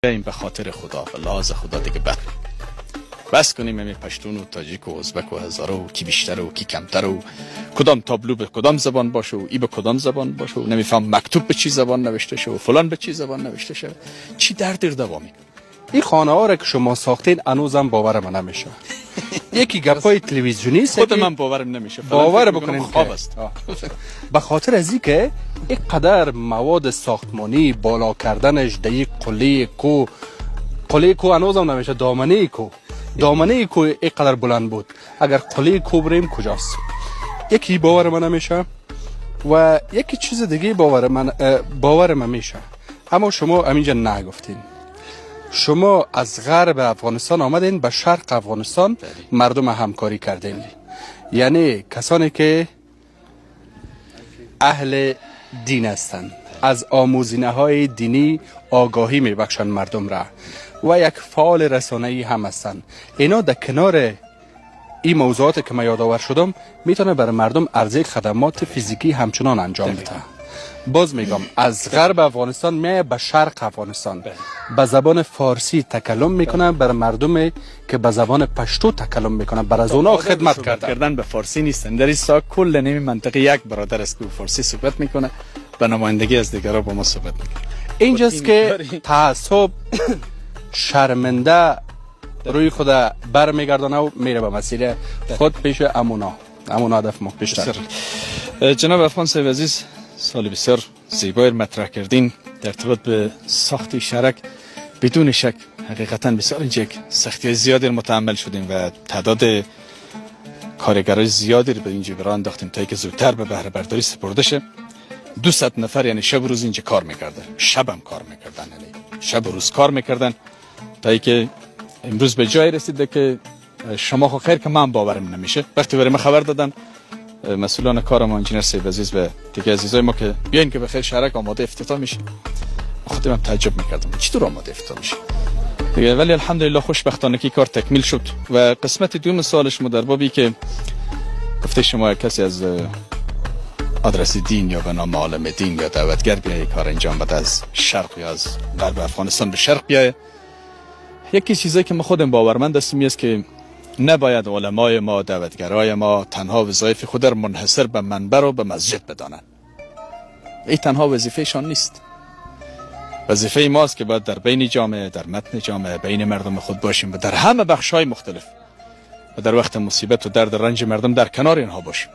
این به خاطر خدا و لحاظ خدا دیگه بس کنیم همین پشتون و تاجیک و ازبک و هزاره و کی بیشتر و کی کمتر و کدام تابلو به کدام زبان باشه و ای به کدام زبان باشه و نمیفهم مکتوب به چی زبان نوشته شه و فلان به چی زبان نوشته شه. چی درد دوامی این خانه ها را که شما ساختین هنوزم باور من نمیشه. یکی گپای تلویزیونی است، خود من باورم نمیشه. باور بکنین خواب است. به خاطر از اینکه اینقدر مواد ساختمانی بالا کردنش در یک قله کو هنوزم نمیشه. دامنه کو اینقدر بلند بود. اگر قله کو بریم کجاست؟ یکی باور من نمیشه و یکی چیز دیگه باور من میشه. اما شما همینجا نگفتین. شما از غرب افغانستان آمدین به شرق افغانستان مردم همکاری کردین، یعنی کسانی که اهل دین هستند از آموزینه های دینی آگاهی میبخشن مردم را و یک فعال رسانه‌ای هم هستند. اینا در کنار این موضوعات که من یادآور شدم میتونه برای مردم عرضه خدمات فیزیکی همچنان انجام بده. باز میگم از غرب افغانستان میای به شرق افغانستان به زبان فارسی تکلم میکنن برای مردم که به زبان پشتو تکلم میکنن، برای از اونا خدمت کردن به فارسی نیستن. در این ساعت کل نمی منطقه یک برادر است که فارسی صحبت میکنه، به نمایندگی از دیگران با ما صحبت میکنه. اینجاست که تعصب شرمنده روی خود برمیگردانه و میره به مسیر خود پیش امونا هدف ما بیشتر. جناب افغان صاحب عزیز، سال بسیار زیبایی مطرح کردین در ارتباط به ساخت شرک. بدون شک حقیقتا بسیار اینجا سختی زیادی متحمل شدیم و تعداد کارگرای زیادی رو به اینجا برای انداختیم تا اینکه زودتر به بهره برداری سپرده شه. 200 نفر یعنی شب و روز اینجا کار میکردن، شبم کار میکردن، یعنی شب و روز کار میکردن تا اینکه امروز به جای رسیده که شما خو خیر که من باورم نمیشه. وقتی برای ما خبر دادن مسئولان کار ما، انجینر صاحب عزیز و دیگه عزیزای ما که بیاین که بخیر شهرک آماده افتتاح میشه، خودم تعجب میکردم چطور آماده افتتاح میشه دیگه. ولی الحمدلله خوشبختانه که کار تکمیل شد. و قسمت دوم سوالش ما در بابی که گفته شما کسی از آدرس دین یا به نام عالم دین یا دعوتگر بیای کار انجام بده از شرق یا از غرب افغانستان به شرق بیای، یکی چیزی که ما خودم باورمند هستیم است که نباید علمای ما، دعوتگرای ما تنها وظایف خود را منحصر به منبر و به مسجد بدانند. این تنها وظیفهشان نیست. وظیفه ماست که باید در بین جامعه، در متن جامعه، بین مردم خود باشیم و در همه بخش‌های مختلف و در وقت مصیبت و درد رنج مردم در کنار اینها باشیم.